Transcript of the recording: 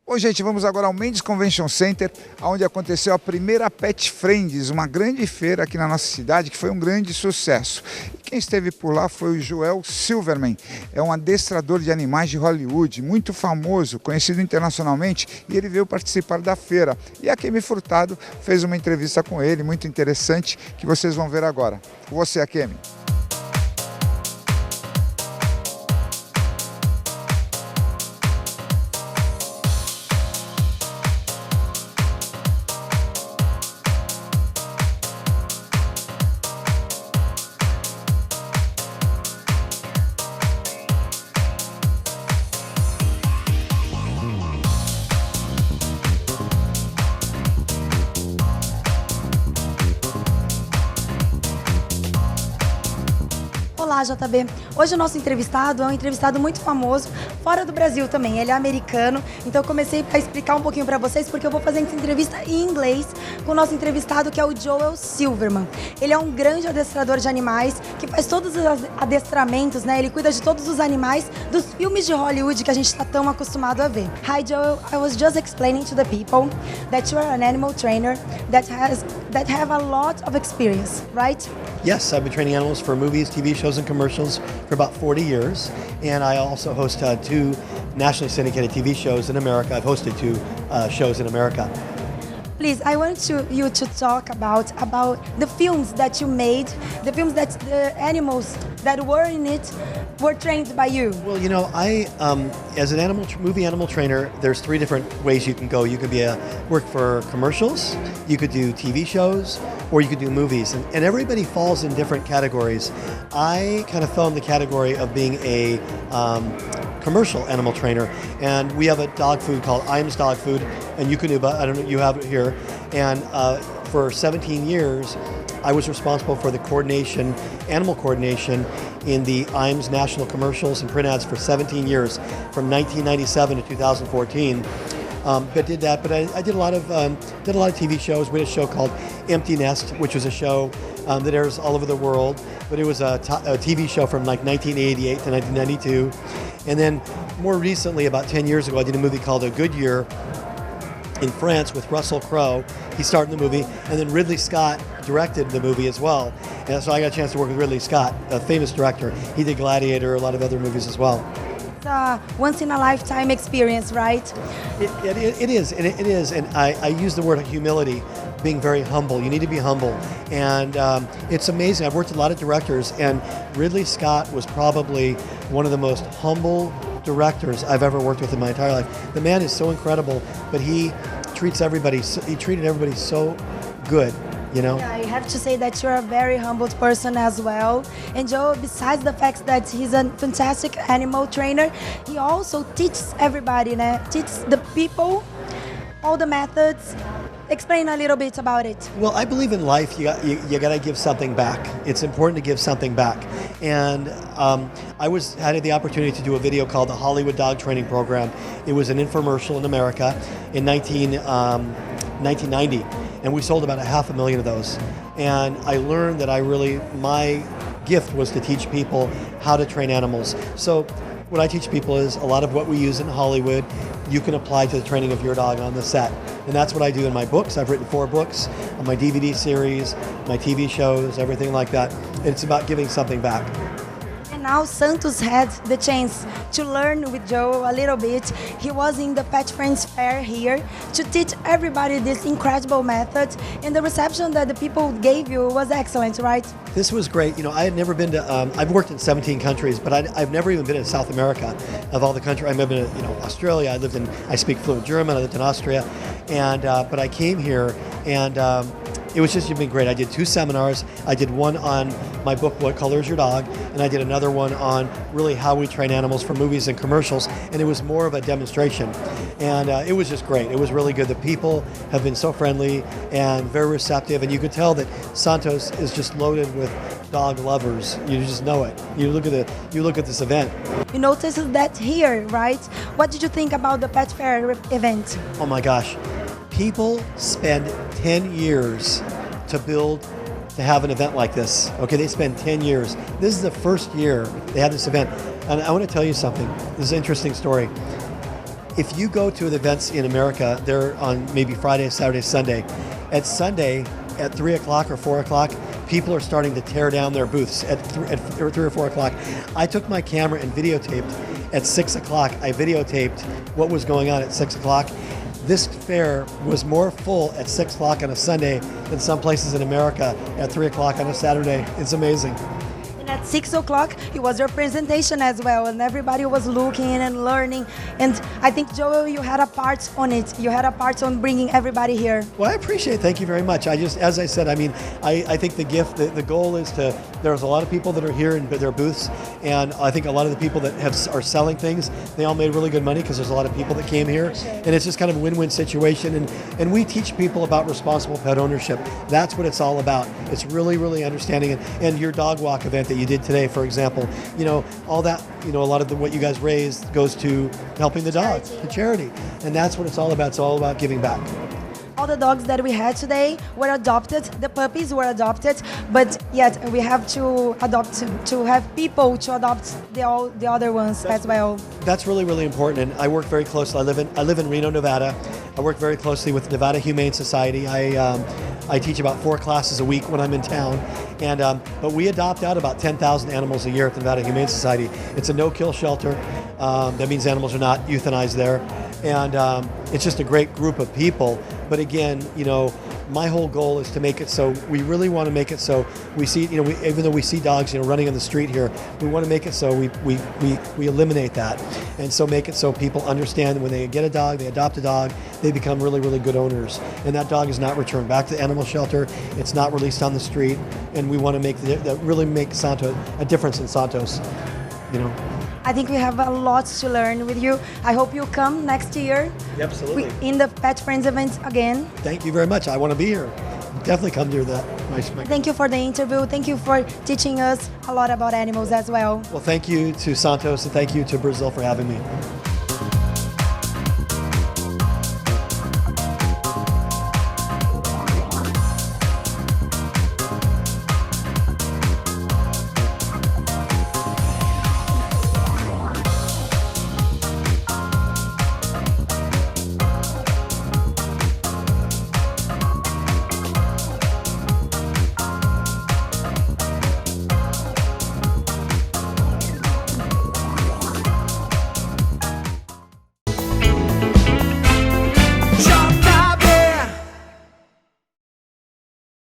Bom, gente, vamos agora ao Mendes Convention Center, onde aconteceu a primeira Pet Friends, uma grande feira aqui na nossa cidade, que foi um grande sucesso. E quem esteve por lá foi o Joel Silverman, é um adestrador de animais de Hollywood, muito famoso, conhecido internacionalmente, e ele veio participar da feira. E a Kemi Furtado fez uma entrevista com ele, muito interessante, que vocês vão ver agora. Com você, Kemi. Olá, JB. Hoje o nosso entrevistado é um entrevistado muito famoso, fora do Brasil também. Ele é americano, então eu comecei a explicar um pouquinho para vocês, porque eu vou fazer essa entrevista em inglês com o nosso entrevistado, que é o Joel Silverman. Ele é um grande adestrador de animais, que faz todos os adestramentos, né? Ele cuida de todos os animais dos filmes de Hollywood que a gente está tão acostumado a ver. Hi, Joel. I was just explaining to the people that you are an animal trainer that have a lot of experience, right? Yes, I've been training animals for movies, TV shows, and commercials for about 40 years. And I also host two nationally syndicated TV shows in America. I've hosted two shows in America. Please, I want you to talk about the films that you made, the films that the animals that were in it were trained by you. Well, you know, I, as an movie animal trainer, there's three different ways you can go. You could work for commercials, you could do TV shows, or you could do movies. And everybody falls in different categories. I kind of fell in the category of being a commercial animal trainer, and we have a dog food called Iams Dog Food, and you can do, I don't know, you have it here. And for 17 years, I was responsible for the animal coordination in the Iams national commercials and print ads for 17 years, from 1997 to 2014. But I did a lot of TV shows. We did a show called Empty Nest, which was a show that airs all over the world. But it was a TV show from like 1988 to 1992. And then more recently, about 10 years ago, I did a movie called A Good Year in France with Russell Crowe. He starred in the movie, and then Ridley Scott directed the movie as well. And so I got a chance to work with Ridley Scott, a famous director. He did Gladiator, a lot of other movies as well. It's a once-in-a-lifetime experience, right? It is, and I use the word humility, being very humble. You need to be humble, and it's amazing. I've worked with a lot of directors, and Ridley Scott was probably one of the most humble directors I've ever worked with in my entire life. The man is so incredible, but he treated everybody so good. You know? Yeah, I have to say that you're a very humble person as well. And Joe, besides the fact that he's a fantastic animal trainer, he also teaches everybody, teaches the people all the methods. Explain a little bit about it. Well, I believe in life, you got to give something back. It's important to give something back. And I had the opportunity to do a video called the Hollywood Dog Training Program. It was an infomercial in America in 1990. And we sold about 500,000 of those. And I learned that my gift was to teach people how to train animals. So what I teach people is a lot of what we use in Hollywood, you can apply to the training of your dog on the set. And that's what I do in my books. I've written 4 books, on my DVD series, my TV shows, everything like that. It's about giving something back. And now Santos had the chance to learn with Joe a little bit. He was in the Pet Friends Fair here to teach everybody this incredible method, and the reception that the people gave you was excellent, right? This was great. You know, I had never been to, I've worked in 17 countries, but I've never even been in South America. Of all the countries, I've been in, Australia. I speak fluent German. I lived in Austria, and but I came here, and it was just been great. I did 2 seminars. I did one on my book, What Color Is Your Dog? And I did another one on really how we train animals for movies and commercials. And it was more of a demonstration. And it was just great. It was really good. The people have been so friendly and very receptive. And you could tell that Santos is just loaded with dog lovers. You just know it. You look at this event. You noticed that here, right? What did you think about the Pet Fair event? Oh my gosh. People spend 10 years to have an event like this. Okay, they spend 10 years. This is the first year they had this event. And I want to tell you something. This is an interesting story. if you go to the events in America, they're on maybe Friday, Saturday, Sunday. At Sunday, at 3 o'clock or 4 o'clock, people are starting to tear down their booths at 3 or 4 o'clock. I took my camera and videotaped at 6 o'clock. I videotaped what was going on at 6 o'clock. This fair was more full at 6 o'clock on a Sunday than some places in America at 3 o'clock on a Saturday. It's amazing. And at 6 o'clock, it was your presentation as well, and everybody was looking and learning. And I think, Joel, you had a part on it. You had a part on bringing everybody here. Well, I appreciate it. Thank you very much. As I said, I mean, I think the goal is there's a lot of people that are here in their booths, and I think a lot of the people that are selling things, they all made really good money because there's a lot of people that came here, and it's just kind of a win-win situation. And we teach people about responsible pet ownership. That's what it's all about. It's really, really understanding it. And your dog walk event that you did today, for example, all that, a lot of what you guys raised goes to helping the dogs, to charity. And that's what it's all about. It's all about giving back. All the dogs that we had today were adopted. The puppies were adopted, but yet we have to have people to adopt the other ones as well. That's really, really important. And I work very closely. I live in Reno, Nevada. I work very closely with the Nevada Humane Society. I teach about 4 classes a week when I'm in town, but we adopt out about 10,000 animals a year at the Nevada Humane Society. It's a no-kill shelter. That means animals are not euthanized there, and it's just a great group of people. But again, my whole goal is to make it so we really want to make it so we see, even though we see dogs, running on the street here, we want to make it so we eliminate that, and so make it so people understand that when they get a dog, they adopt a dog, they become really, really good owners, and that dog is not returned back to the animal shelter. It's not released on the street, and we want to really make Santos a difference in Santos. I think we have a lot to learn with you. I hope you come next year. Absolutely. In the Pet Friends event again. Thank you very much. I want to be here. Definitely come to that. Thank you for the interview. Thank you for teaching us a lot about animals as well. Well, thank you to Santos, and thank you to Brazil for having me.